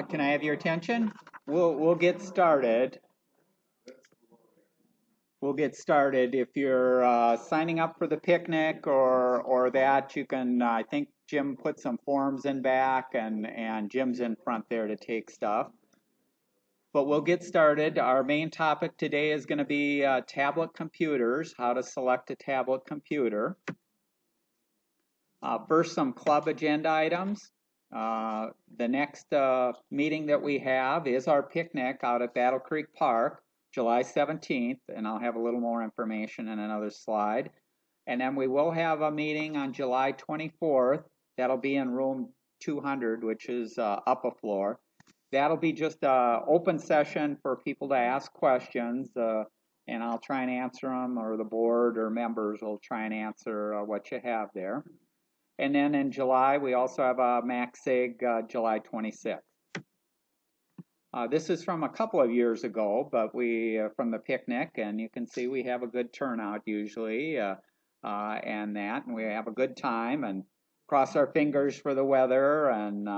Can I have your attention? We'll get started. We'll get started. If you're signing up for the picnic or that, you can. I think Jim put some forms in back, and Jim's in front there to take stuff. But we'll get started. Our main topic today is going to be tablet computers. How to select a tablet computer. First, some club agenda items. The next meeting that we have is our picnic out at Battle Creek Park, July 17th, and I'll have a little more information in another slide. And then we will have a meeting on July 24th. That'll be in room 200, which is up a floor. That'll be just an open session for people to ask questions, and I'll try and answer them, or the board or members will try and answer what you have there. And then in July, we also have a MACSIG July 26th. This is from a couple of years ago, but from the picnic, and you can see we have a good turnout usually, and we have a good time, and cross our fingers for the weather and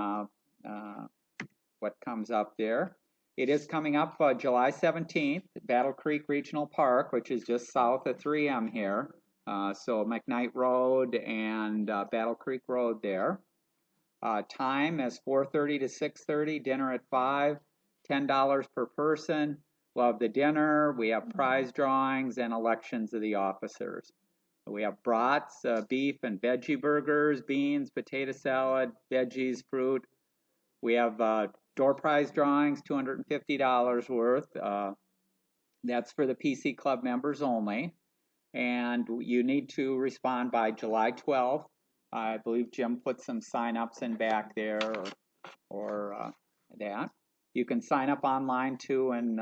what comes up there. It is coming up July 17th, Battle Creek Regional Park, which is just south of 3M here. So McKnight Road and Battle Creek Road there. Time is 4:30 to 6:30, dinner at 5, $10 per person. We'll have the dinner, we have prize drawings and elections of the officers. We have brats, beef and veggie burgers, beans, potato salad, veggies, fruit. We have door prize drawings, $250 worth. That's for the PC Club members only. And you need to respond by July 12th. I believe Jim put some sign-ups in back there or that. You can sign up online too and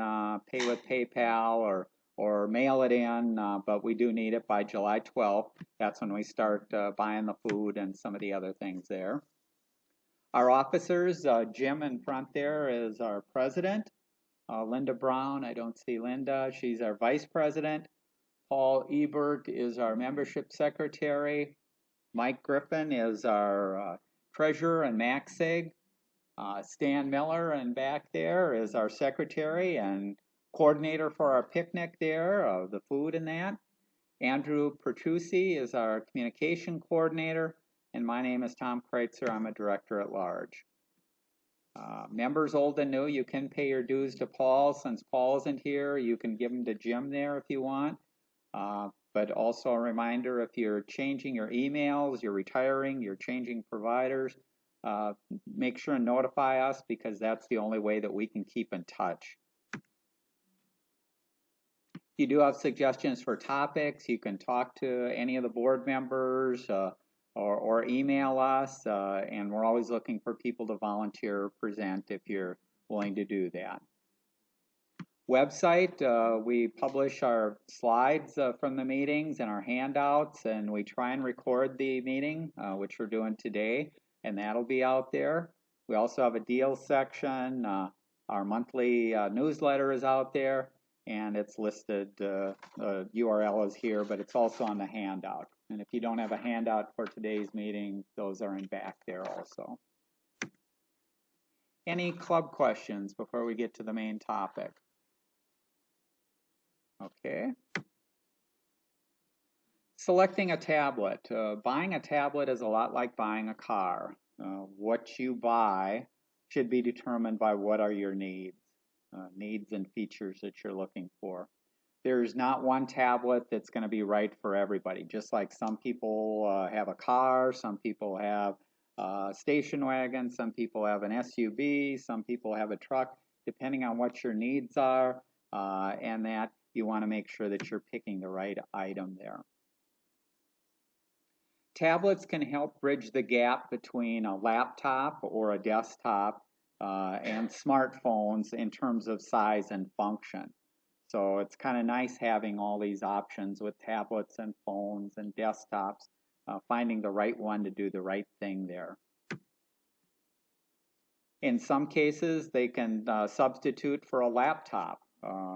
pay with PayPal or mail it in, but we do need it by July 12th. That's when we start buying the food and some of the other things there. Our officers, Jim in front there is our president. Linda Brown, I don't see Linda, she's our vice president. Paul Ebert is our membership secretary. Mike Griffin is our treasurer and MACSIG. Stan Miller in back there is our secretary and coordinator for our picnic there, the food and that. Andrew Pertusi is our communication coordinator. And my name is Tom Kreuzer. I'm a director at large. Members old and new, you can pay your dues to Paul. Since Paul isn't here, you can give them to Jim there if you want. But also a reminder, if you're changing your emails, you're retiring, you're changing providers, make sure and notify us because that's the only way that we can keep in touch. If you do have suggestions for topics, you can talk to any of the board members or email us, and we're always looking for people to volunteer or present if you're willing to do that. Website, we publish our slides from the meetings and our handouts, and we try and record the meeting, which we're doing today, and that'll be out there. We also have a deals section. Our monthly newsletter is out there, and it's listed, the URL is here, but it's also on the handout. And if you don't have a handout for today's meeting, those are in back there also. Any club questions before we get to the main topic? Okay. Selecting a tablet. Buying a tablet is a lot like buying a car. What you buy should be determined by what are your needs and features that you're looking for. There's not one tablet that's going to be right for everybody. Just like some people have a car, some people have a station wagon, some people have an SUV, some people have a truck. Depending on what your needs are and that, you want to make sure that you're picking the right item there. Tablets can help bridge the gap between a laptop or a desktop and smartphones in terms of size and function. So it's kind of nice having all these options with tablets and phones and desktops, finding the right one to do the right thing there. In some cases, they can substitute for a laptop.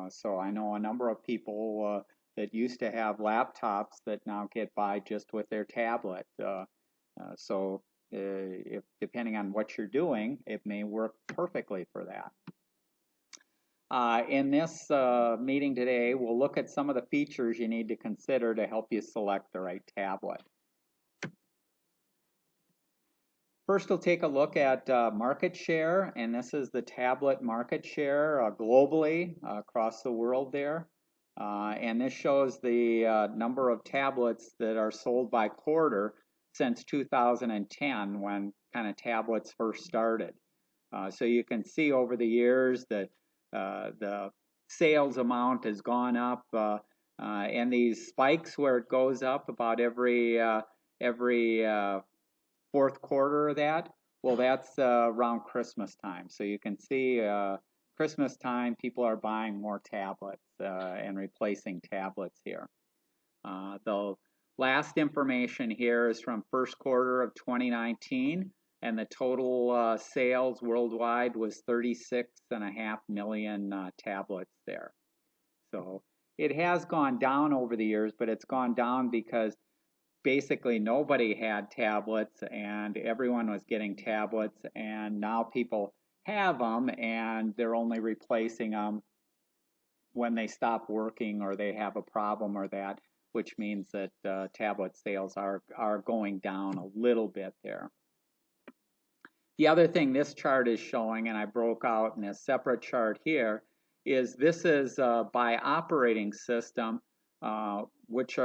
So I know a number of people that used to have laptops that now get by just with their tablet. So if depending on what you're doing, it may work perfectly for that. In this meeting today, we'll look at some of the features you need to consider to help you select the right tablet. First, we'll take a look at market share, and this is the tablet market share globally across the world there. And this shows the number of tablets that are sold by quarter since 2010, when kind of tablets first started. So you can see over the years that the sales amount has gone up, and these spikes where it goes up about every fourth quarter of that, well, that's around Christmas time. So you can see Christmas time, people are buying more tablets and replacing tablets here. The last information here is from first quarter of 2019, and the total sales worldwide was 36.5 million tablets there. So it has gone down over the years, but it's gone down because basically nobody had tablets and everyone was getting tablets, and now people have them and they're only replacing them when they stop working or they have a problem or that, which means that tablet sales are going down a little bit there. The other thing this chart is showing, and I broke out in a separate chart here, is this is by operating system, which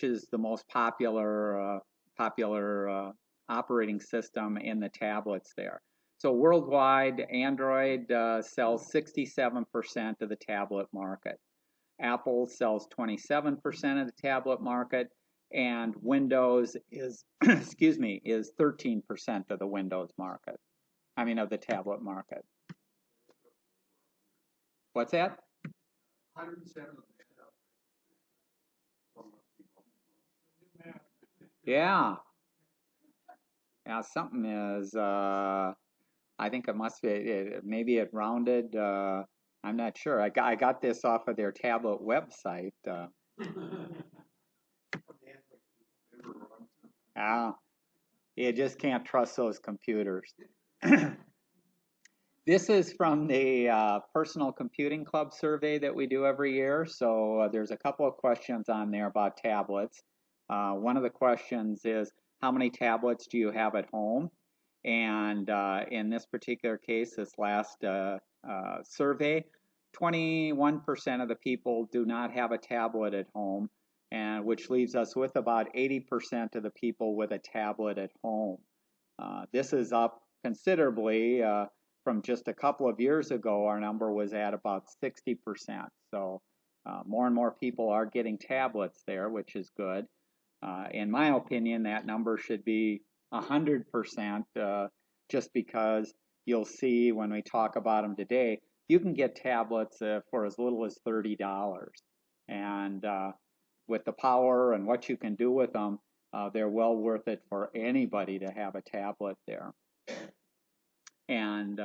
is the most popular operating system in the tablets there. So worldwide, Android sells 67% of the tablet market. Apple sells 27% of the tablet market, and Windows is excuse me, is 13% of the Windows market. I mean, of the tablet market. What's that? 107. Yeah. Yeah, something is, I think it must be, maybe it rounded, I'm not sure. I got this off of their tablet website. You just can't trust those computers. This is from the Personal Computing Club survey that we do every year. So there's a couple of questions on there about tablets. One of the questions is, how many tablets do you have at home? And in this particular case, this last survey, 21% of the people do not have a tablet at home, and which leaves us with about 80% of the people with a tablet at home. This is up considerably from just a couple of years ago. Our number was at about 60%. So more and more people are getting tablets there, which is good. In my opinion, that number should be 100%, just because you'll see when we talk about them today, you can get tablets for as little as $30. And with the power and what you can do with them, they're well worth it for anybody to have a tablet there. And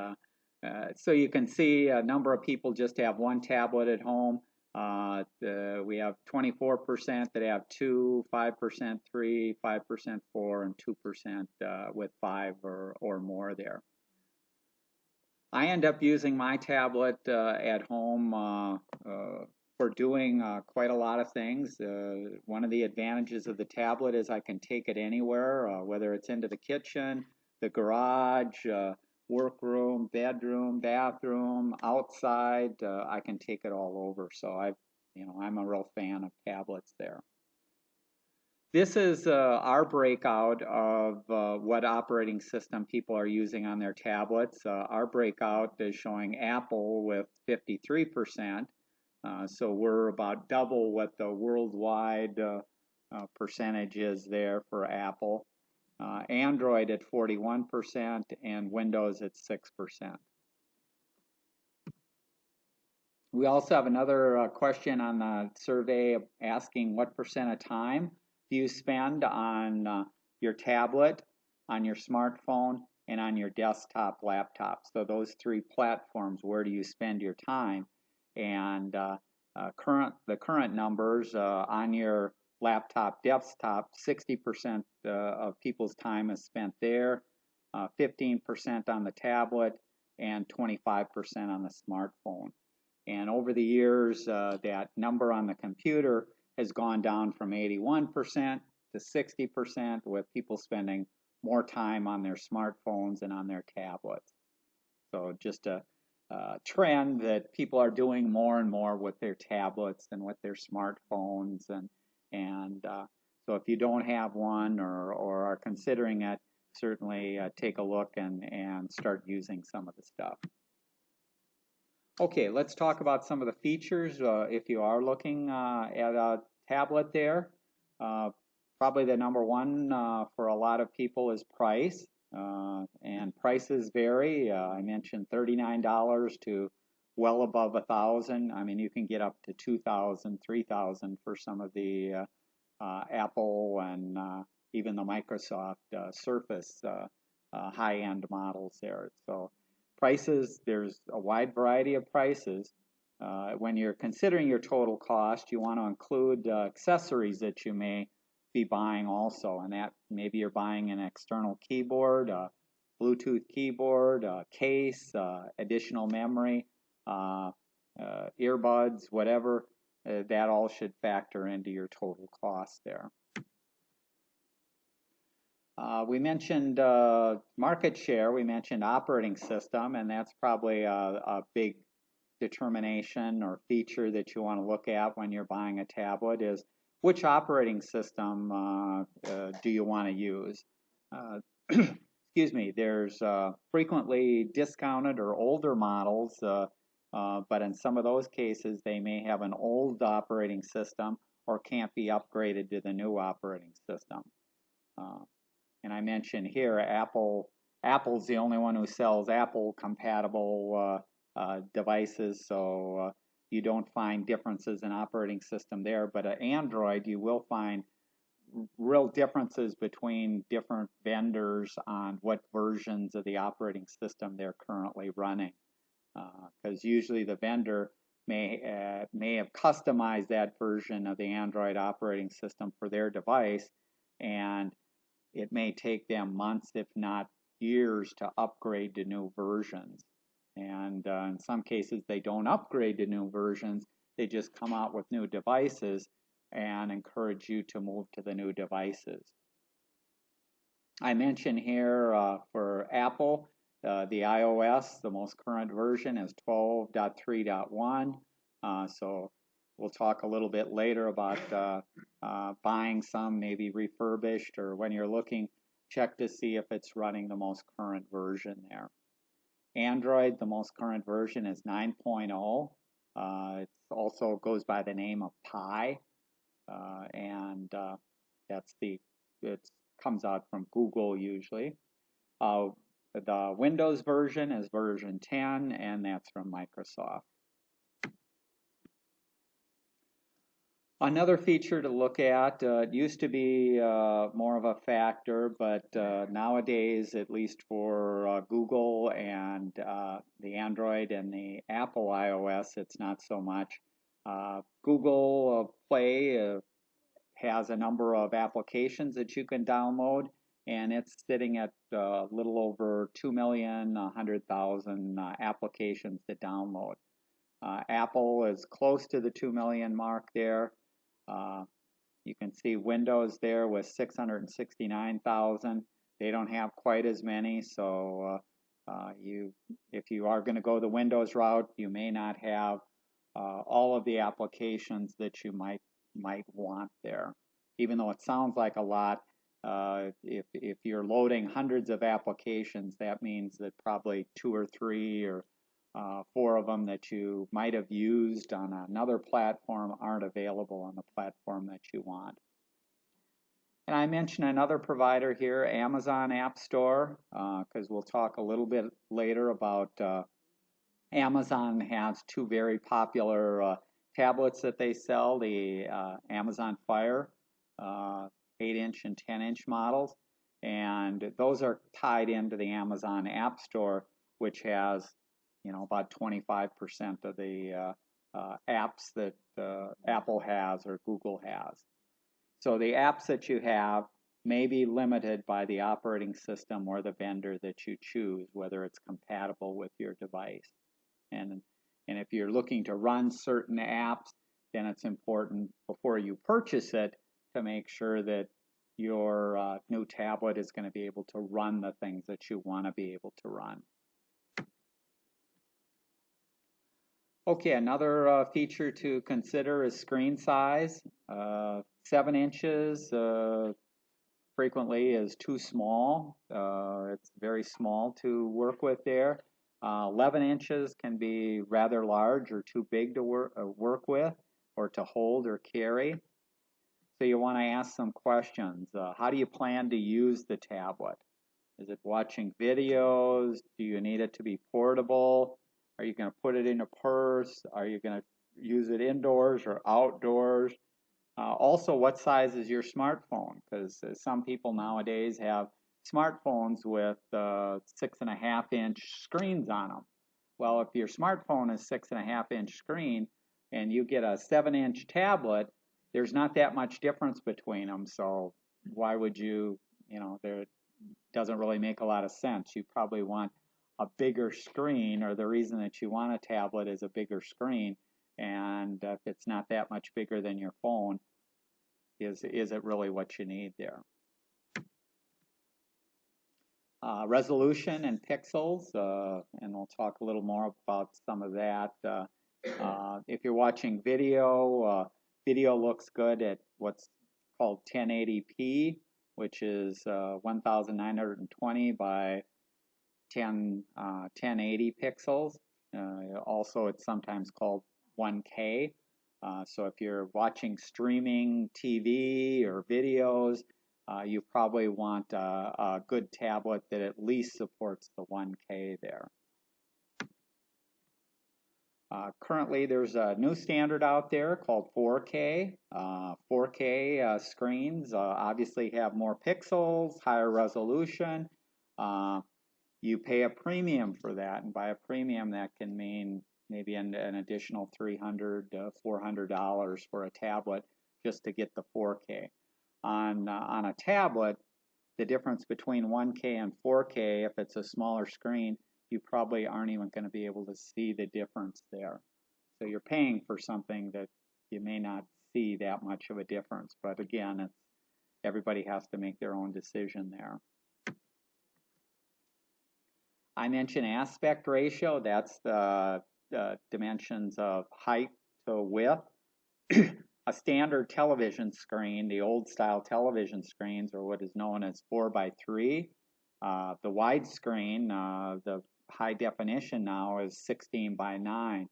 so you can see a number of people just have one tablet at home. We have 24% that have 2, 5% 3, 5% 4, and 2% with 5 or more there. I end up using my tablet at home for doing quite a lot of things. One of the advantages of the tablet is I can take it anywhere, whether it's into the kitchen, the garage, workroom, bedroom, bathroom, outside. I can take it all over. So I'm a real fan of tablets there. This is our breakout of what operating system people are using on their tablets. Our breakout is showing Apple with 53%. So we're about double what the worldwide percentage is there for Apple. Android at 41% and Windows at 6%. We also have another question on the survey asking what percent of time do you spend on your tablet, on your smartphone, and on your desktop laptop. So those three platforms, where do you spend your time? And the current numbers on your laptop, desktop, 60% of people's time is spent there, 15% on the tablet, and 25% on the smartphone. And over the years, that number on the computer has gone down from 81% to 60%, with people spending more time on their smartphones and on their tablets. So just a trend that people are doing more and more with their tablets and with their smartphones, and so if you don't have one or are considering it, certainly take a look and start using some of the stuff. Okay, let's talk about some of the features. If you are looking at a tablet there, probably the number one for a lot of people is price. And prices vary. I mentioned $39 to well above $1,000. I mean, you can get up to $2,000, $3,000 for some of the Apple and even the Microsoft Surface high-end models there. So prices, there's a wide variety of prices. When you're considering your total cost, you want to include accessories that you may be buying also, and that maybe you're buying an external keyboard, a Bluetooth keyboard, a case, additional memory, earbuds, whatever. That all should factor into your total cost there. We mentioned market share, we mentioned operating system, and that's probably a big determination or feature that you want to look at when you're buying a tablet is which operating system do you want to use. Excuse me, there's frequently discounted or older models, but in some of those cases they may have an old operating system or can't be upgraded to the new operating system. And I mentioned here Apple's the only one who sells Apple compatible devices, so you don't find differences in operating system there. But Android, you will find real differences between different vendors on what versions of the operating system they're currently running, because usually the vendor may have customized that version of the Android operating system for their device, and it may take them months, if not years, to upgrade to new versions. And in some cases, they don't upgrade to new versions. They just come out with new devices and encourage you to move to the new devices. I mentioned here for Apple, the iOS, the most current version is 12.3.1. So we'll talk a little bit later about buying some, maybe refurbished, or when you're looking, check to see if it's running the most current version there. Android, the most current version is 9.0. It also goes by the name of Pie, and it comes out from Google usually. The Windows version is version 10, and that's from Microsoft. Another feature to look at, it used to be more of a factor, but nowadays, at least for Google and the Android and the Apple iOS, it's not so much. Google Play has a number of applications that you can download, and it's sitting at a little over 2,100,000 applications to download. Apple is close to the 2 million mark there. You can see Windows there with 669,000. They don't have quite as many, so if you are going to go the Windows route, you may not have all of the applications that you might want there. Even though it sounds like a lot, if you're loading hundreds of applications, that means that probably 2 or 3 or 4 of them that you might have used on another platform aren't available on the platform that you want. And I mentioned another provider here, Amazon App Store, because we'll talk a little bit later about Amazon has 2 very popular tablets that they sell, the Amazon Fire 8-inch and 10-inch models, and those are tied into the Amazon App Store, which has about 25% of the apps that Apple has or Google has. So the apps that you have may be limited by the operating system or the vendor that you choose, whether it's compatible with your device. And if you're looking to run certain apps, then it's important before you purchase it to make sure that your new tablet is going to be able to run the things that you want to be able to run. Okay, another feature to consider is screen size. 7 inches frequently is too small. It's very small to work with there. 11 inches can be rather large or too big to work with or to hold or carry. So you want to ask some questions. How do you plan to use the tablet? Is it watching videos? Do you need it to be portable? Are you going to put it in a purse? Are you going to use it indoors or outdoors? Also, what size is your smartphone? Because some people nowadays have smartphones with 6.5-inch screens on them. Well, if your smartphone is 6.5-inch screen and you get a 7-inch tablet, there's not that much difference between them. So why would you, there doesn't really make a lot of sense. You probably want a bigger screen, or the reason that you want a tablet is a bigger screen. And if it's not that much bigger than your phone, is it really what you need there? Resolution and pixels, and we'll talk a little more about some of that. If you're watching video, video looks good at what's called 1080p, which is 1920 by 1080 pixels. Also, it's sometimes called 1K. So if you're watching streaming TV or videos, you probably want a good tablet that at least supports the 1K there. Currently, there's a new standard out there called 4K. 4K screens obviously have more pixels, higher resolution. You pay a premium for that, and by a premium, that can mean maybe an additional $300 to $400 for a tablet just to get the 4K. On a tablet, the difference between 1K and 4K, if it's a smaller screen, you probably aren't even going to be able to see the difference there. So you're paying for something that you may not see that much of a difference. But again, everybody has to make their own decision there. I mentioned aspect ratio. That's the dimensions of height to width. A standard television screen, the old style television screens, are what is known as 4:3. The widescreen, the high definition now, is 16:9.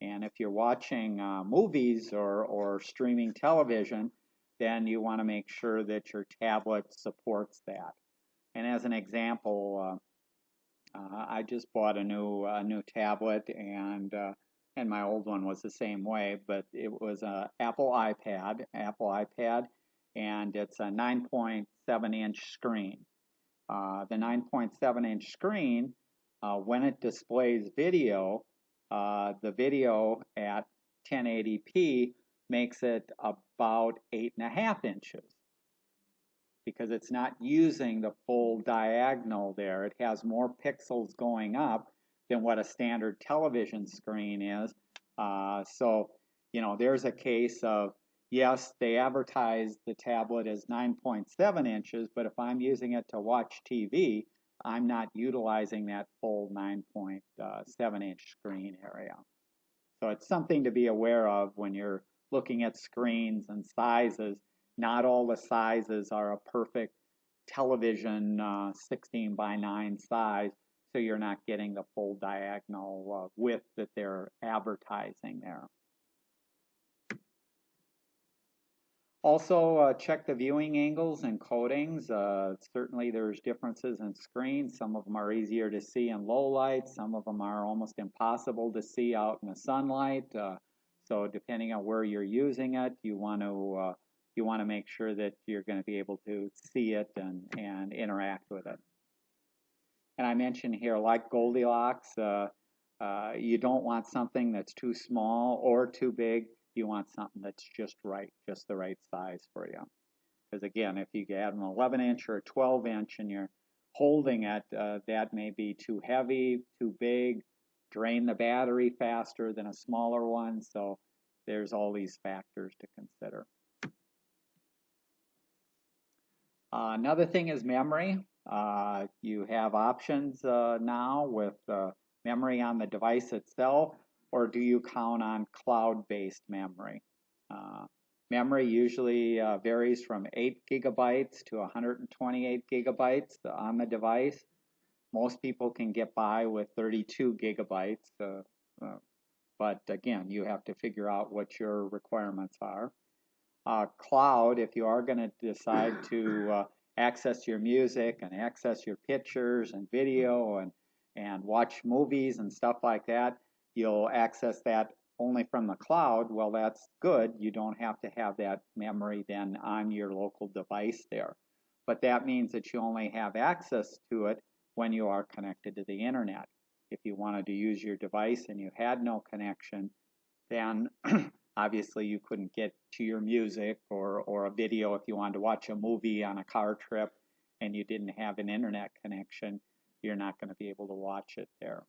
And if you're watching movies or streaming television, then you want to make sure that your tablet supports that. And as an example, I just bought a new tablet, and my old one was the same way, but it was an Apple iPad, and it's a 9.7-inch screen. The 9.7-inch screen, when it displays video, the video at 1080p makes it about 8.5 inches, because it's not using the full diagonal there. It has more pixels going up than what a standard television screen is. So, there's a case of, yes, they advertise the tablet as 9.7 inches, but if I'm using it to watch TV, I'm not utilizing that full 9.7-inch screen area. So it's something to be aware of when you're looking at screens and sizes. Not all the sizes are a perfect television 16:9 size, so you're not getting the full diagonal width that they're advertising there. Also, check the viewing angles and coatings. Certainly there's differences in screens. Some of them are easier to see in low light. Some of them are almost impossible to see out in the sunlight. So depending on where you're using it, you want to make sure that you're going to be able to see it and interact with it. And I mentioned here, like Goldilocks, you don't want something that's too small or too big. You want something that's just right, just the right size for you. Because again, if you get an 11-inch or a 12-inch and you're holding it, that may be too heavy, too big, drain the battery faster than a smaller one. So there's all these factors to consider. Another thing is memory. You have options now with memory on the device itself, or do you count on cloud-based memory? Memory usually varies from 8 gigabytes to 128 gigabytes on the device. Most people can get by with 32 gigabytes, but again, you have to figure out what your requirements are. Cloud, if you are going to decide to access your music and access your pictures and video and watch movies and stuff like that, you'll access that only from the cloud. Well, that's good. You don't have to have that memory then on your local device there. But that means that you only have access to it when you are connected to the internet. If you wanted to use your device and you had no connection, then obviously you couldn't get to your music or a video. If you wanted to watch a movie on a car trip and you didn't have an internet connection, you're not going to be able to watch it there.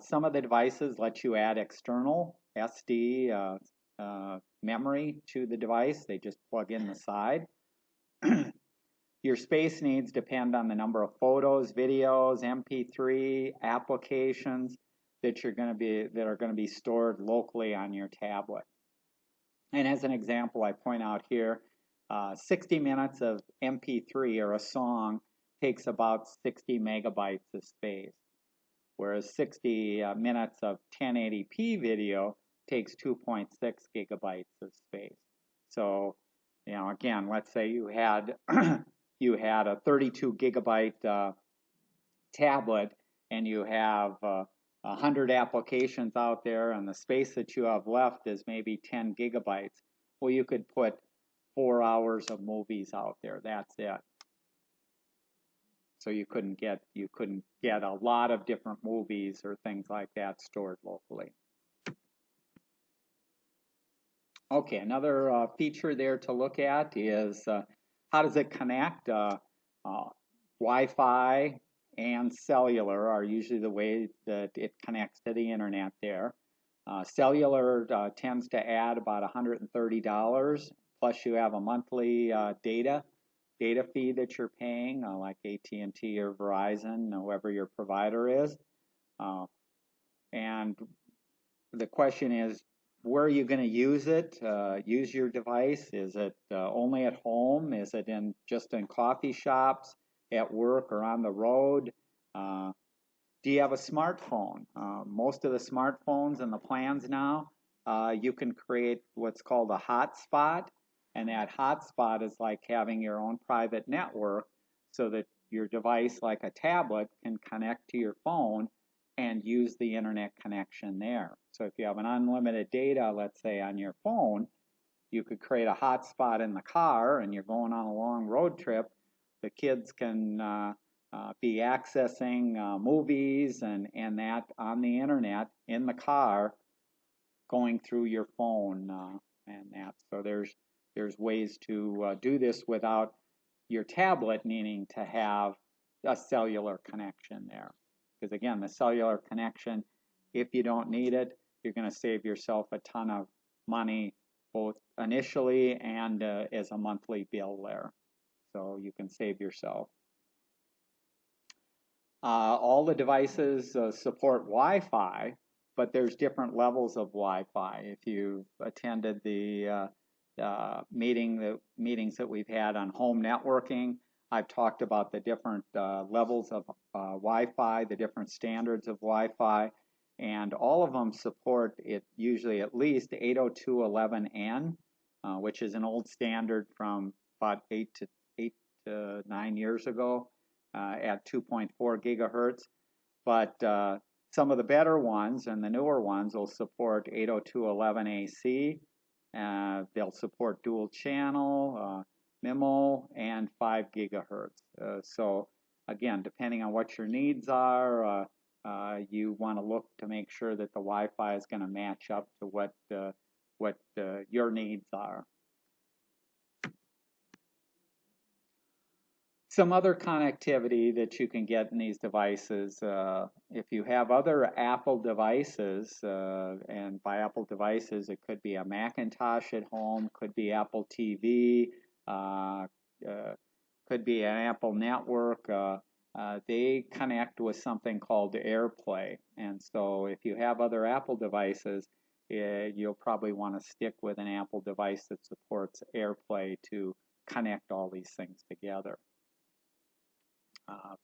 Some of the devices let you add external SD memory to the device. They just plug in the side. Your space needs depend on the number of photos, videos, MP3 applications that are going to be stored locally on your tablet. And as an example, I point out here, 60 minutes of MP3 or a song takes about 60 megabytes of space, whereas 60 minutes of 1080p video takes 2.6 gigabytes of space. So, you know, again, let's say you had you had a 32 gigabyte tablet and you have 100 applications out there and the space that you have left is maybe 10 gigabytes. Well, you could put 4 hours of movies out there. That's it. So you couldn't get a lot of different movies or things like that stored locally. Okay, another feature there to look at is how does it connect? Wi-Fi and cellular are usually the way that it connects to the internet there. Cellular tends to add about $130, plus you have a monthly data fee that you're paying, like AT&T or Verizon, whoever your provider is. And the question is, where are you going to use it? Use your device? Is it only at home? Is it just in coffee shops, at work, or on the road? Do you have a smartphone? Most of the smartphones and the plans now, you can create what's called a hotspot, and that hotspot is like having your own private network so that your device, like a tablet, can connect to your phone and use the internet connection there. So if you have an unlimited data, let's say on your phone, you could create a hotspot in the car and you're going on a long road trip. The kids can be accessing movies and that on the internet in the car going through your phone and that. So there's ways to do this without your tablet needing to have a cellular connection there. Because again, the cellular connection, if you don't need it, you're going to save yourself a ton of money, both initially and as a monthly bill there. So you can save yourself. All the devices support Wi-Fi, but there's different levels of Wi-Fi. If you've attended the meetings that we've had on home networking, I've talked about the different levels of Wi-Fi, the different standards of Wi-Fi, and all of them support it usually at least 802.11n, which is an old standard from about 8 to 9 years ago at 2.4 gigahertz. But some of the better ones and the newer ones will support 802.11ac. They'll support dual channel, MIMO, and 5 gigahertz. So again, depending on what your needs are, you want to look to make sure that the Wi-Fi is going to match up to what your needs are. Some other connectivity that you can get in these devices, if you have other Apple devices, and by Apple devices, it could be a Macintosh at home, could be Apple TV, uh, uh, could be an Apple network. They connect with something called AirPlay. And so if you have other Apple devices, you'll probably want to stick with an Apple device that supports AirPlay to connect all these things together.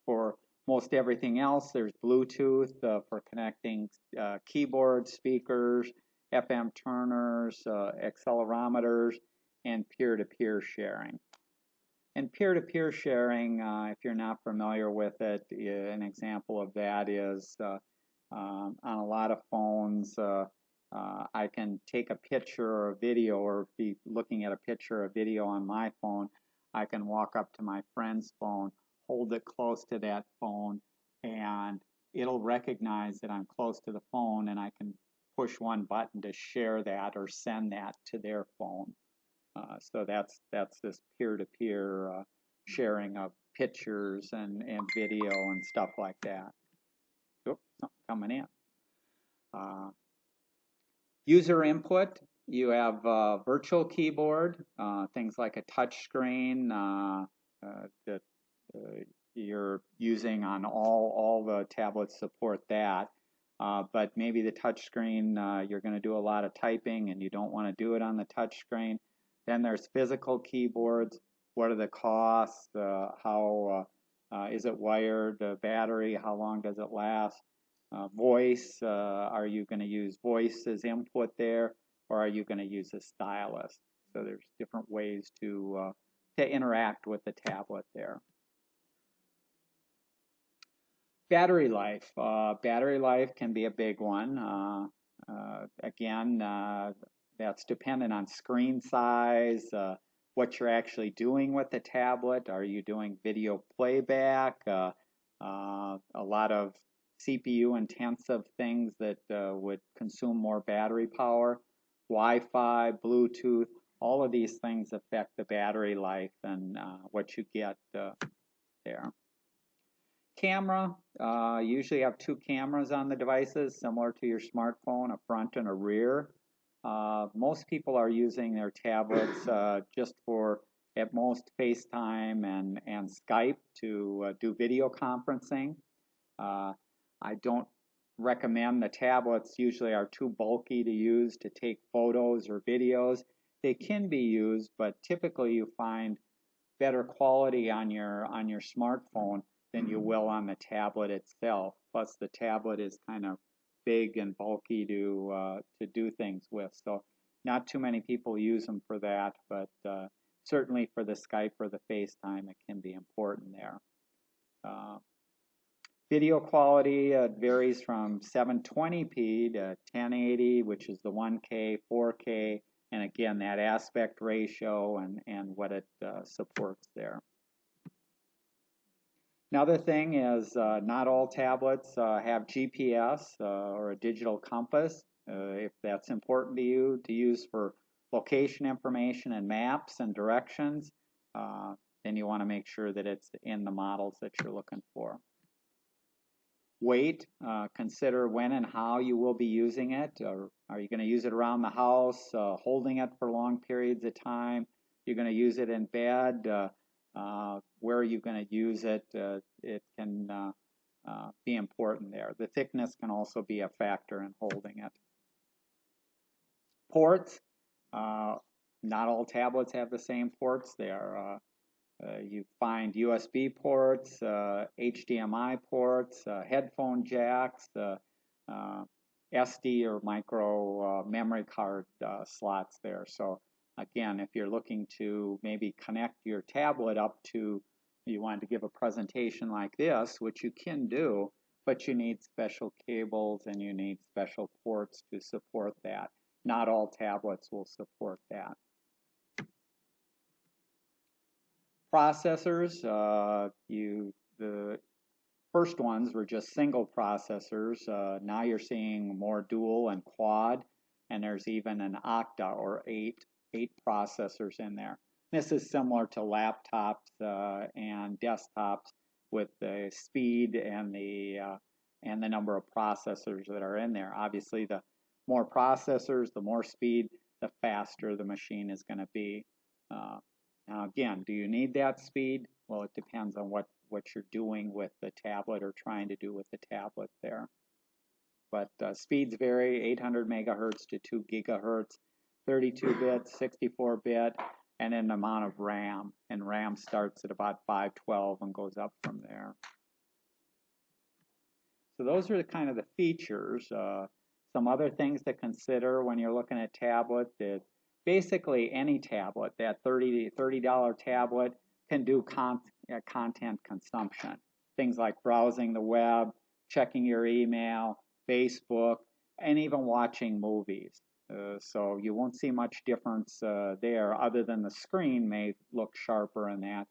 For most everything else, there's Bluetooth for connecting keyboard speakers, FM turners, accelerometers, and peer-to-peer sharing. And peer-to-peer sharing, if you're not familiar with it, an example of that is on a lot of phones, I can take a picture or a video or be looking at a picture or video on my phone. I can walk up to my friend's phone, hold it close to that phone, and it'll recognize that I'm close to the phone, and I can push one button to share that or send that to their phone. So that's this peer-to-peer sharing of pictures and video and stuff like that. Oops, something coming in. User input, you have virtual keyboard, things like a touch screen that you're using on all the tablets support that. But maybe the touch screen, you're going to do a lot of typing and you don't want to do it on the touch screen. Then there's physical keyboards. What are the costs? How is it wired? Battery, how long does it last? Voice, are you going to use voice as input there, or are you going to use a stylus? So there's different ways to interact with the tablet there. Battery life. Battery life can be a big one. Again, that's dependent on screen size, what you're actually doing with the tablet. Are you doing video playback? A lot of CPU intensive things that would consume more battery power. Wi-Fi, Bluetooth, all of these things affect the battery life and what you get there. Camera, usually have two cameras on the devices, similar to your smartphone, a front and a rear. Most people are using their tablets just for, at most, FaceTime and Skype to do video conferencing. I don't recommend the tablets. Usually are too bulky to use to take photos or videos. They can be used, but typically you find better quality on your smartphone than you will on the tablet itself. Plus, the tablet is kind of big and bulky to do things with. So, not too many people use them for that, but certainly for the Skype or the FaceTime, it can be important there. Video quality varies from 720p to 1080, which is the 1K, 4K, and again, that aspect ratio and what it supports there. Another thing is not all tablets have GPS or a digital compass. If that's important to you to use for location information and maps and directions, then you want to make sure that it's in the models that you're looking for. Weight, consider when and how you will be using it. Are you going to use it around the house, holding it for long periods of time? You're going to use it in bed. Where are you going to use it? It can be important there. The thickness can also be a factor in holding it. Ports, not all tablets have the same ports there. You find USB ports, HDMI ports, headphone jacks, SD or micro memory card slots there. So again, if you're looking to maybe connect your tablet up to, you wanted to give a presentation like this, which you can do, but you need special cables and you need special ports to support that. Not all tablets will support that. Processors, the first ones were just single processors. Now you're seeing more dual and quad, and there's even an octa or eight processors in there. This is similar to laptops and desktops with the speed and the number of processors that are in there. Obviously, the more processors, the more speed, the faster the machine is going to be. Now, again, do you need that speed? Well, it depends on what you're doing with the tablet or trying to do with the tablet there. But speeds vary, 800 megahertz to 2 gigahertz, 32-bit, 64-bit, and then the amount of RAM. And RAM starts at about 512 and goes up from there. So those are kind of the features. Some other things to consider when you're looking at tablet, that basically any tablet, that $30 tablet can do content consumption. Things like browsing the web, checking your email, Facebook, and even watching movies. So you won't see much difference there, other than the screen may look sharper in that.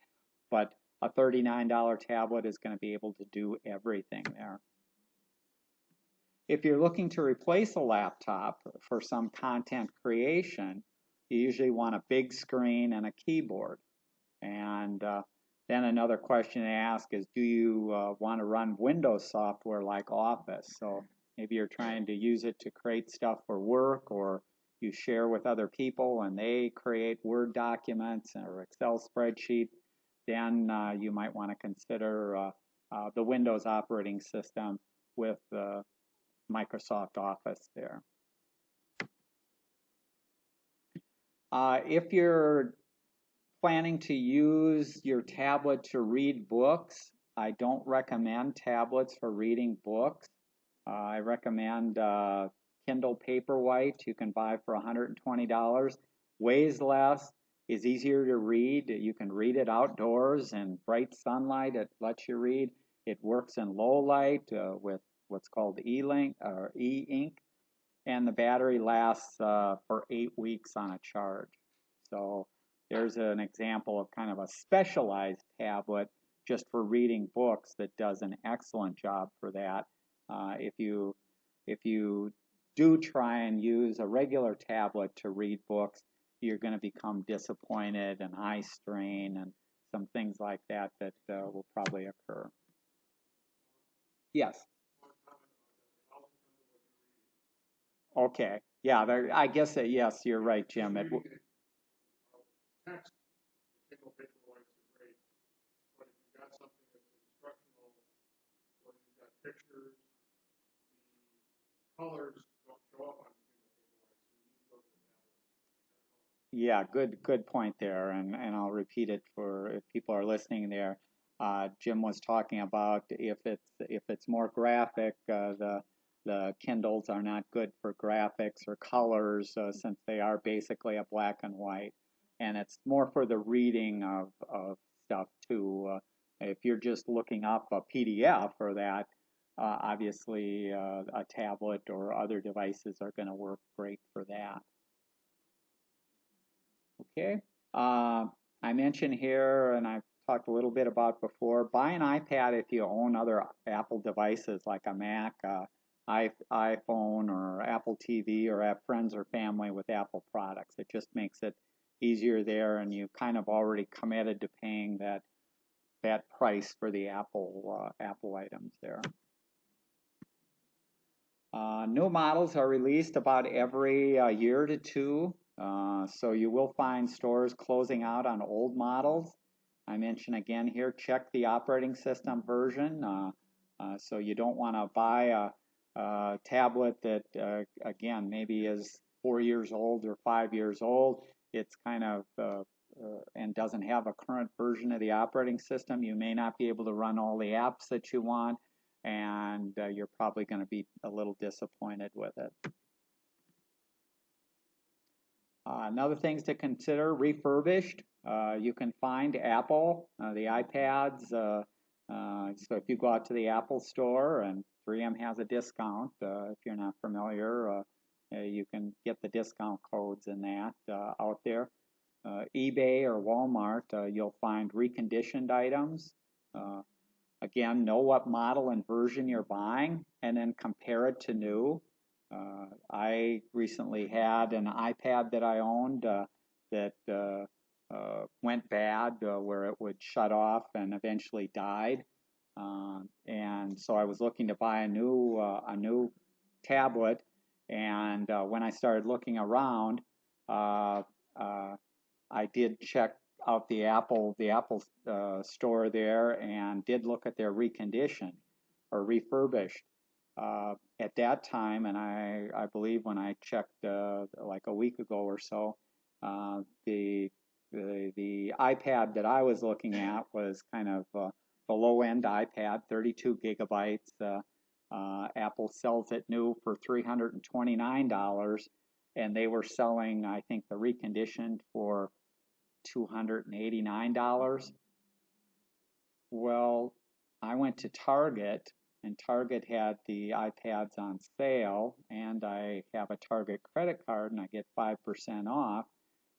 But a $39 tablet is going to be able to do everything there. If you're looking to replace a laptop for some content creation, you usually want a big screen and a keyboard. And then another question to ask is, do you want to run Windows software like Office? So maybe you're trying to use it to create stuff for work, or you share with other people and they create Word documents or Excel spreadsheet. Then you might want to consider the Windows operating system with Microsoft Office there. If you're planning to use your tablet to read books, I don't recommend tablets for reading books. I recommend Kindle Paperwhite. You can buy for $120. Weighs less, is easier to read. You can read it outdoors in bright sunlight. It lets you read. It works in low light with what's called e-ink, and the battery lasts for 8 weeks on a charge. So there's an example of kind of a specialized tablet just for reading books that does an excellent job for that. If you do try and use a regular tablet to read books, you're going to become disappointed and eye strain and some things like that will probably occur. Yes. Okay. Yeah, I guess yes, you're right, Jim. Text, the Kindle Paperwhite's great, but if you've got something that's instructional, or you've got pictures, the colors don't show up on Kindle Paperwhite, so you need to go to the tablet. Yeah, good point there, and I'll repeat it for if people are listening there. Jim was talking about if it's more graphic, the Kindles are not good for graphics or colors since they are basically a black and white, and it's more for the reading of stuff too. If you're just looking up a PDF or that, obviously a tablet or other devices are going to work great for that. Okay, I mentioned here, and I've talked a little bit about before, buy an iPad if you own other Apple devices like a Mac, iPhone, or Apple TV, or have friends or family with Apple products. It just makes it easier there, and you kind of already committed to paying that price for the Apple items there. New models are released about every year to two, so you will find stores closing out on old models. I mention again here, check the operating system version. So you don't want to buy a tablet that, again, maybe is 4 years old or 5 years old. It's kind of and doesn't have a current version of the operating system. You may not be able to run all the apps that you want, and you're probably going to be a little disappointed with it. Another things to consider, refurbished. You can find Apple, the iPads. So if you go out to the Apple store, and 3M has a discount, if you're not familiar, you can get the discount codes in that out there. eBay or Walmart, you'll find reconditioned items. Again, know what model and version you're buying, and then compare it to new. I recently had an iPad that I owned that went bad, where it would shut off and eventually died. And so I was looking to buy a new tablet. And when I started looking around, uh, I did check out the Apple store there, and did look at their reconditioned or refurbished at that time. And I believe when I checked like a week ago or so, the iPad that I was looking at was kind of the low end iPad, 32 gigabytes. Apple sells it new for $329, and they were selling, I think, the reconditioned for $289. Well, I went to Target, and Target had the iPads on sale, and I have a Target credit card, and I get 5% off,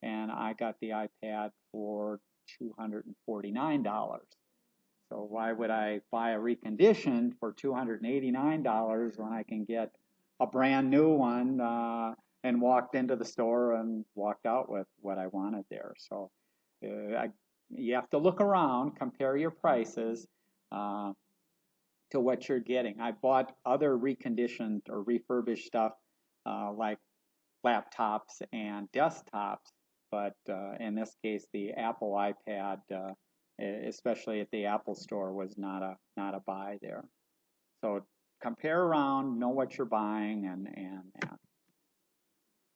and I got the iPad for $249. So why would I buy a reconditioned for $289 when I can get a brand new one, and walked into the store and walked out with what I wanted there? So you have to look around, compare your prices to what you're getting. I bought other reconditioned or refurbished stuff like laptops and desktops, but in this case, the Apple iPad, especially at the Apple store, was not a buy there. So compare around, know what you're buying, and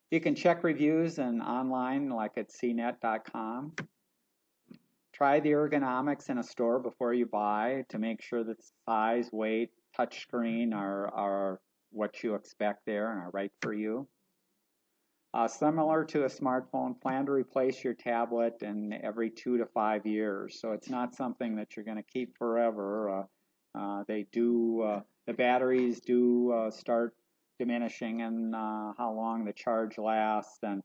you can check reviews and online, like at cnet.com. Try the ergonomics in a store before you buy to make sure that size, weight, touchscreen are what you expect there and are right for you. Similar to a smartphone, plan to replace your tablet in every 2 to 5 years. So it's not something that you're going to keep forever. The batteries do start diminishing in how long the charge lasts, and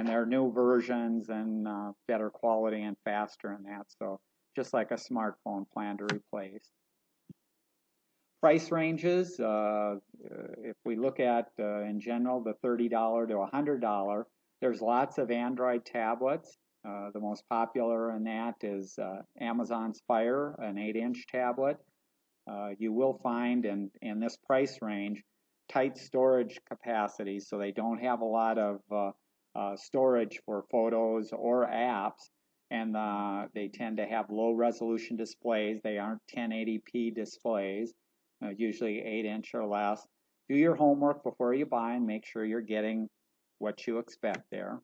there are new versions and better quality and faster in that. So just like a smartphone, plan to replace. Price ranges, if we look at, in general, the $30 to $100, there's lots of Android tablets. The most popular in that is Amazon's Fire, an 8-inch tablet. You will find in this price range tight storage capacity, so they don't have a lot of storage for photos or apps, and they tend to have low resolution displays. They aren't 1080p displays. Usually 8-inch or less. Do your homework before you buy and make sure you're getting what you expect there.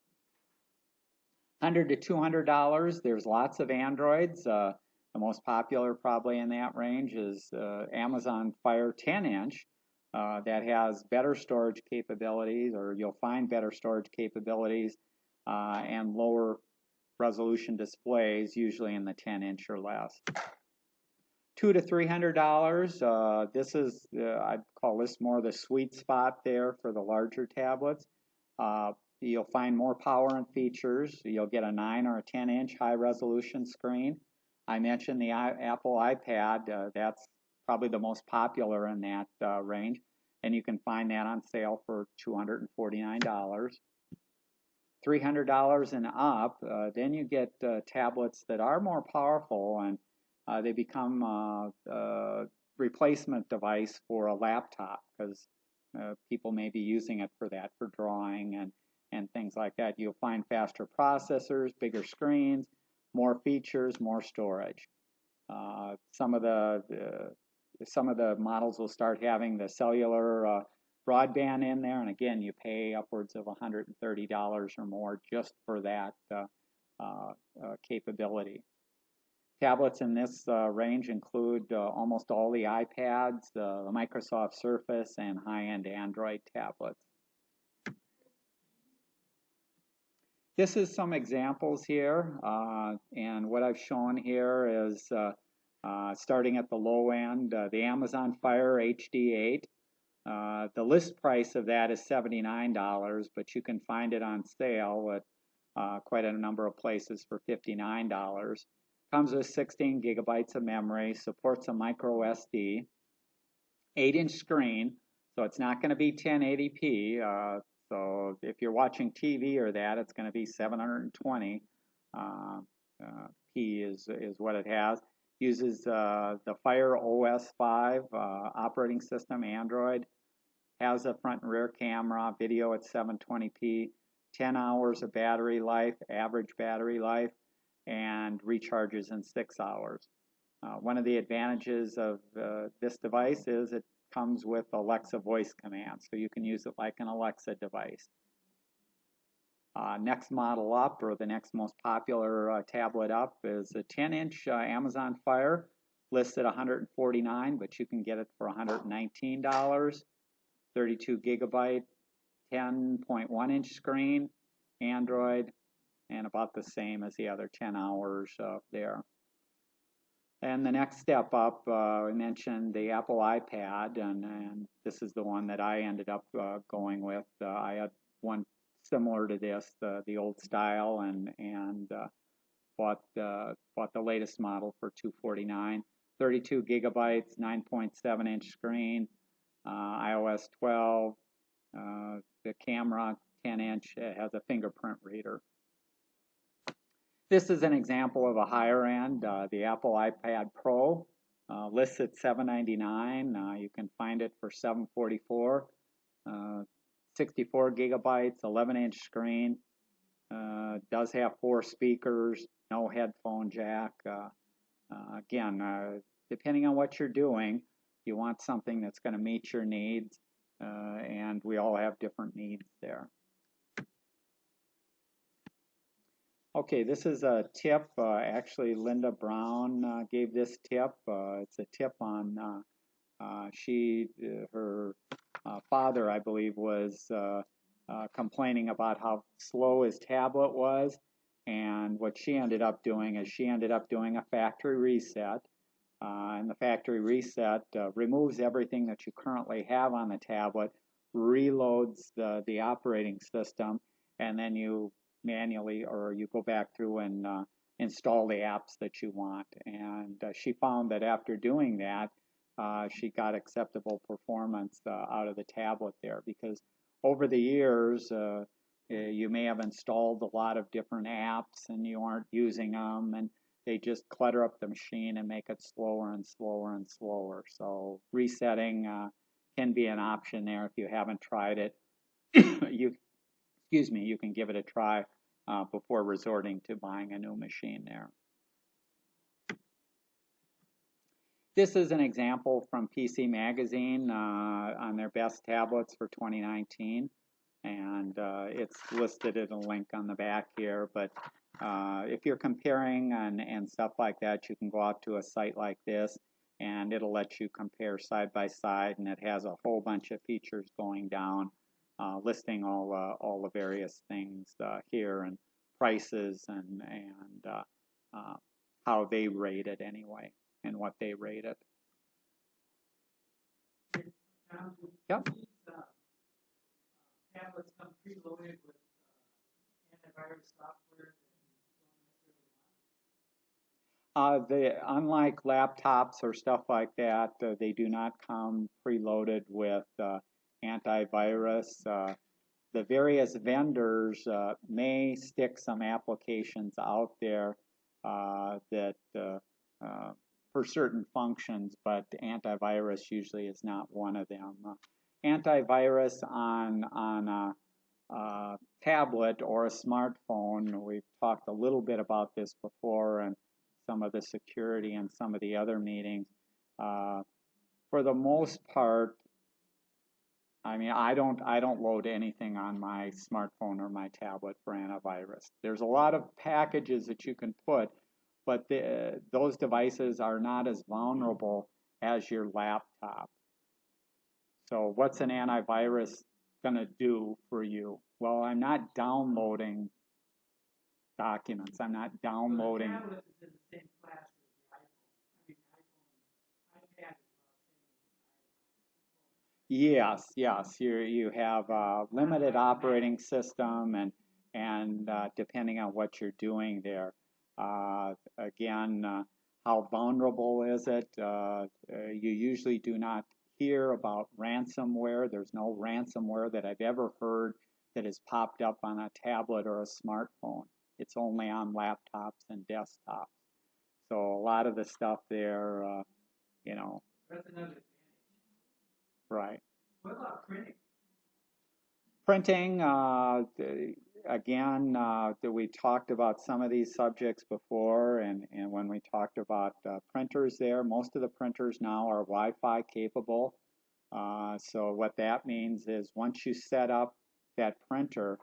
$100 to $200, there's lots of Androids. The most popular probably in that range is Amazon Fire 10-inch. That has better storage capabilities, or you'll find better storage capabilities and lower resolution displays, usually in the 10-inch or less. $200 to $300. This is, I'd call this more the sweet spot there for the larger tablets. You'll find more power and features. You'll get a 9 or a 10-inch high-resolution screen. I mentioned the Apple iPad. That's probably the most popular in that range, and you can find that on sale for $249. $300 and up, then you get tablets that are more powerful, and they become a replacement device for a laptop, because people may be using it for that, for drawing and things like that. You'll find faster processors, bigger screens, more features, more storage. Some of the models will start having the cellular broadband in there, and again, you pay upwards of $130 or more just for that capability. Tablets in this range include almost all the iPads, the Microsoft Surface, and high-end Android tablets. This is some examples here, and what I've shown here is starting at the low end, the Amazon Fire HD8. The list price of that is $79, but you can find it on sale at quite a number of places for $59. Comes with 16 gigabytes of memory, supports a micro SD, 8-inch screen, so it's not going to be 1080p. So if you're watching TV or that, it's going to be 720. P is what it has. Uses the Fire OS 5 operating system, Android. Has a front and rear camera, video at 720p, 10 hours of battery life, average battery life, and recharges in 6 hours. One of the advantages of this device is it comes with Alexa voice commands, so you can use it like an Alexa device. Next model up, or the next most popular tablet up, is a 10-inch Amazon Fire, listed $149, but you can get it for $119. 32 gigabyte, 10.1-inch screen, Android, and about the same as the other 10 hours there. And the next step up, I mentioned the Apple iPad, and this is the one that I ended up going with. I had one similar to this, the old style, and bought the latest model for $249. 32 gigabytes, 9.7-inch screen, iOS 12, the camera 10-inch, it has a fingerprint reader. This is an example of a higher end, the Apple iPad Pro, lists at $799. You can find it for $744. 64 gigabytes, 11-inch screen, does have 4 speakers, no headphone jack. Again, depending on what you're doing, you want something that's going to meet your needs, and we all have different needs there. Okay, this is a tip. Actually, Linda Brown gave this tip. It's a tip on her father, I believe, was complaining about how slow his tablet was, and what she ended up doing is she ended up doing a factory reset. And the factory reset removes everything that you currently have on the tablet, reloads the operating system, and then you manually, or you go back through and install the apps that you want. And she found that after doing that, she got acceptable performance out of the tablet there, because over the years, you may have installed a lot of different apps and you aren't using them, and they just clutter up the machine and make it slower and slower and slower. So resetting can be an option there if you haven't tried it. You can give it a try before resorting to buying a new machine there. This is an example from PC Magazine on their best tablets for 2019, and it's listed at a link on the back here. But if you're comparing and stuff like that, you can go out to a site like this, and it'll let you compare side by side, and it has a whole bunch of features going down, listing all the various things here, and prices, and how they rate it anyway, and what they rate it. Yep. These tablets come preloaded with antivirus software that you don't necessarily want? Unlike laptops or stuff like that, they do not come preloaded with antivirus. The various vendors may stick some applications out there that for certain functions, but antivirus usually is not one of them. Antivirus on a tablet or a smartphone, we've talked a little bit about this before, and some of the security and some of the other meetings. For the most part, I mean, I don't load anything on my smartphone or my tablet for antivirus. There's a lot of packages that you can put, but those devices are not as vulnerable as your laptop. So what's an antivirus going to do for you? Well, I'm not downloading documents. I'm not downloading. So the tablet is in the same class as the iPhone. I mean, iPad is about the same as the iPhone. Yes. You have a limited operating system, and depending on what you're doing there. Again, how vulnerable is it? You usually do not hear about ransomware. There's no ransomware that I've ever heard that has popped up on a tablet or a smartphone. It's only on laptops and desktops. So a lot of the stuff there, you know, That's another advantage. right. What about printing? Printing, again, we talked about some of these subjects before, and when we talked about printers there, most of the printers now are Wi-Fi capable. So what that means is once you set up that printer,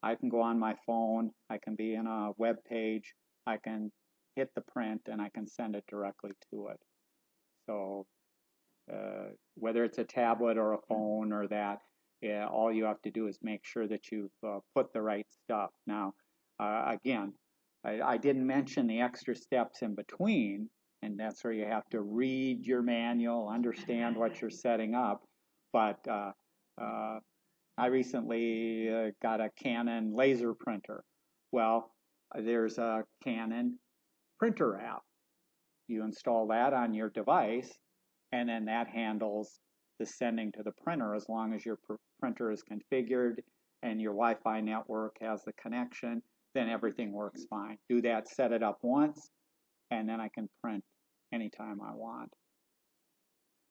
I can go on my phone, I can be in a web page, I can hit the print, and I can send it directly to it. So whether it's a tablet or a phone or that, yeah, all you have to do is make sure that you've put the right stuff. Now, again, I didn't mention the extra steps in between, and that's where you have to read your manual, understand what you're setting up. But I recently got a Canon laser printer. Well, there's a Canon printer app. You install that on your device, and then that handles the sending to the printer as long as your printer is configured and your Wi-Fi network has the connection, then everything works fine. Do that, set it up once, and then I can print anytime I want.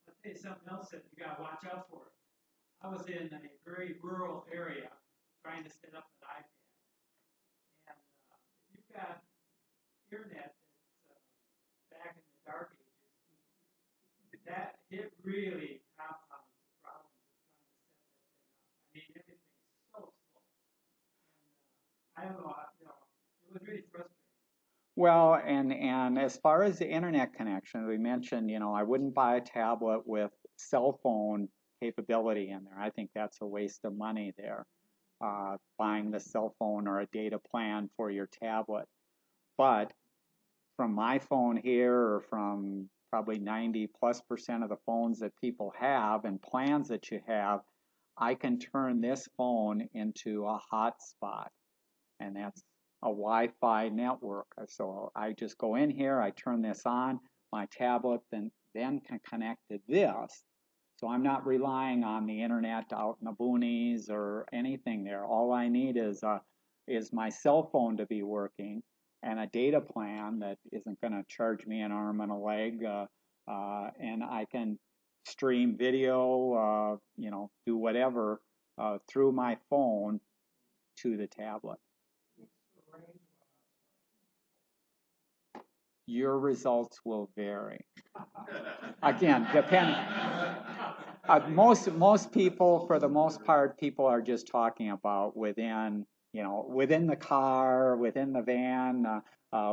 I'll tell you something else that you gotta watch out for. I was in a very rural area trying to set up an iPad. And if you've got internet that's back in the dark ages, that it really compounds the problems of trying to set that thing up. I mean, everything's so slow. And I don't know, it was really frustrating. Well, and as far as the internet connection, we mentioned, I wouldn't buy a tablet with cell phone capability in there. I think that's a waste of money there, buying the cell phone or a data plan for your tablet. But from my phone here, or from probably 90+% of the phones that people have and plans that you have, I can turn this phone into a hotspot, and that's a Wi-Fi network. So I just go in here, I turn this on, my tablet then can connect to this. So I'm not relying on the internet out in the boonies or anything there. All I need is my cell phone to be working and a data plan that isn't going to charge me an arm and a leg, and I can stream video, do whatever through my phone to the tablet. Your results will vary. Again, depending. Most people, for the most part, people are just talking about within the car, within the van,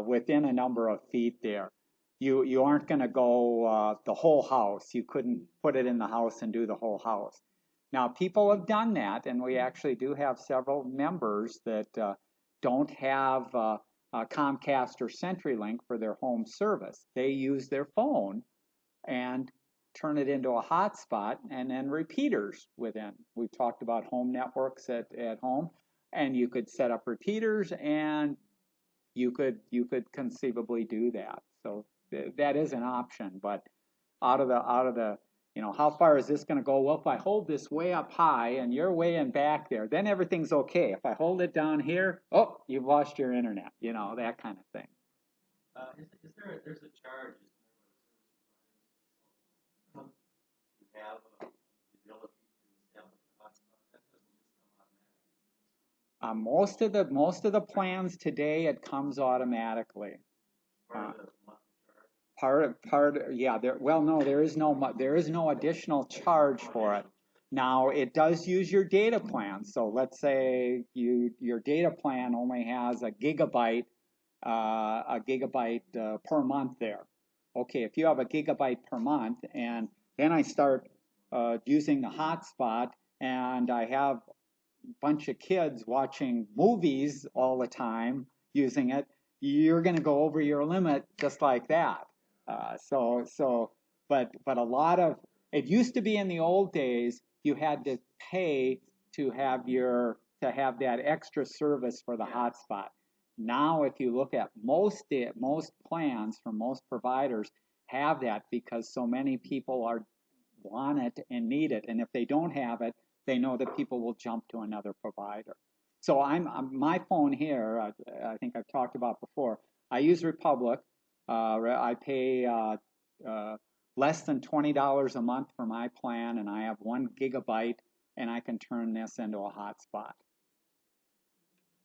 within a number of feet there. You aren't going to go the whole house. You couldn't put it in the house and do the whole house. Now, people have done that, and we actually do have several members that don't have Comcast or CenturyLink for their home service. They use their phone and turn it into a hotspot and then repeaters within. We've talked about home networks at home, and you could set up repeaters, and you could conceivably do that. So that is an option. But out of the how far is this going to go? Well, if I hold this way up high and you're way in back there, then everything's okay. If I hold it down here, oh, you've lost your internet, that kind of thing. There's a charge, isn't there, by the service providers to have the ability to establish a hotspot? That doesn't just come automatically. Most of the plans today, it comes automatically. Part of the monthly charge. Yeah. There is no additional charge for it. Now it does use your data plan. So let's say your data plan only has a gigabyte per month there. Okay, if you have a gigabyte per month, and then I start using the hotspot, and I have a bunch of kids watching movies all the time using it, you're going to go over your limit just like that. But a lot of it used to be in the old days you had to pay to have that extra service for the hotspot. Now, if you look at most plans from most providers have that because so many people want it and need it, and if they don't have it, they know that people will jump to another provider. So my phone here, I think I've talked about before, I use Republic. I pay less than $20 a month for my plan, and I have 1 gigabyte, and I can turn this into a hotspot.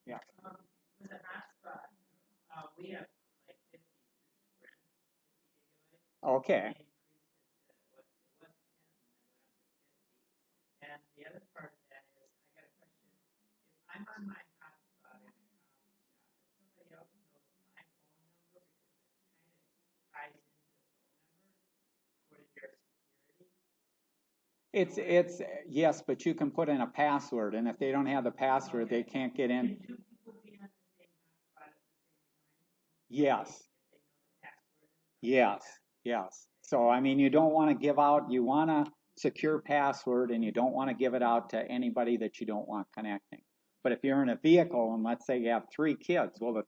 Yeah. For the hotspot, we have like 50 Sprint, 50 gigabytes. Okay. And the other part of that is, I got a question. If I'm on my hotspot in a coffee shop and somebody else knows my phone number because it kind of ties into the phone number for your security. It's yes, but you can put in a password, and if they don't have the password, they can't get in. Can 2 people be on the same hotspot at the same time? Yes. If they know the password? Yes. Yes. So I mean, you don't want to give out. You want a secure password, and you don't want to give it out to anybody that you don't want connecting. But if you're in a vehicle, and let's say you have 3 kids, well,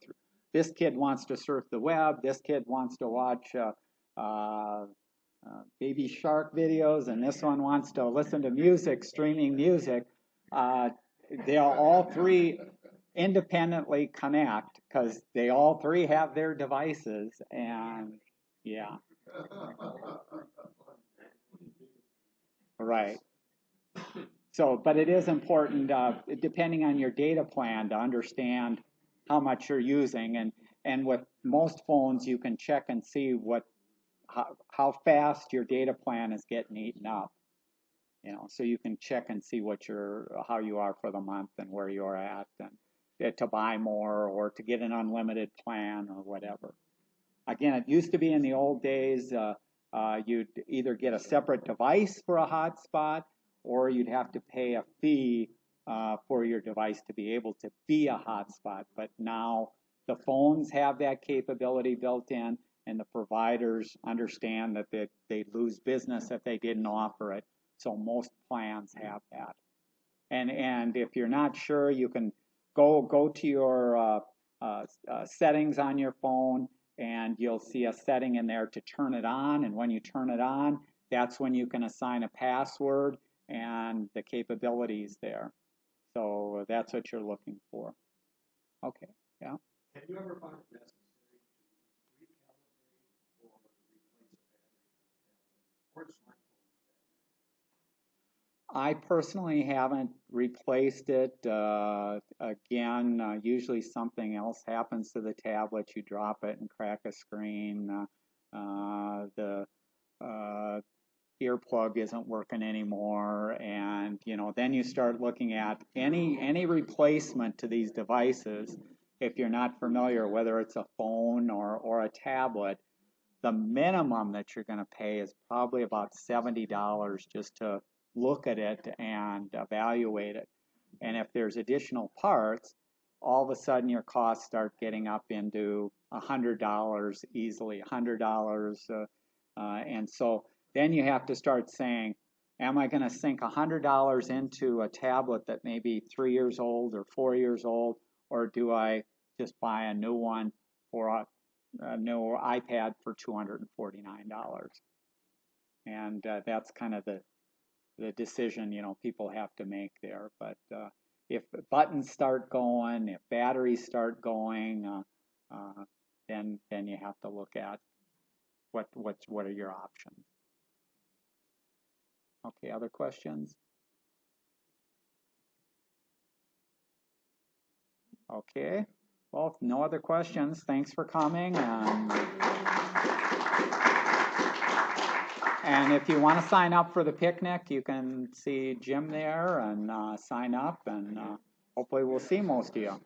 this kid wants to surf the web, this kid wants to watch Baby Shark videos, and this one wants to listen to music, streaming music. They'll all 3 independently connect because they all 3 have their devices, and yeah. Right. So, but it is important, depending on your data plan, to understand how much you're using, and with most phones, you can check and see how fast your data plan is getting eaten up. So you can check and see how you are for the month and where you're at, and to buy more or to get an unlimited plan or whatever. Again, it used to be in the old days, you'd either get a separate device for a hotspot, or you'd have to pay a fee for your device to be able to be a hotspot. But now the phones have that capability built in, and the providers understand that they'd lose business if they didn't offer it. So most plans have that. And if you're not sure, you can go to your settings on your phone, and you'll see a setting in there to turn it on. And when you turn it on, that's when you can assign a password and the capabilities there. So that's what you're looking for. Okay, yeah. Have you ever found it necessary to recalibrate or replace a battery or a smartphone? I personally haven't replaced it. Again, usually something else happens to the tablet. You drop it and crack a screen. The earplug isn't working anymore, and then you start looking at any replacement to these devices. If you're not familiar, whether it's a phone or a tablet, the minimum that you're going to pay is probably about $70 just to look at it and evaluate it. And if there's additional parts, all of a sudden your costs start getting up into $100 easily, $100. And so then you have to start saying, am I going to sink $100 into a tablet that may be 3 years old or 4 years old, or do I just buy a new one for a new iPad for $249? And that's kind of the decision people have to make there. But if buttons start going, if batteries start going, then you have to look at what are your options. Okay, other questions? Okay, well, if no other questions, thanks for coming. And if you want to sign up for the picnic, you can see Jim there and sign up, and hopefully we'll see most of you.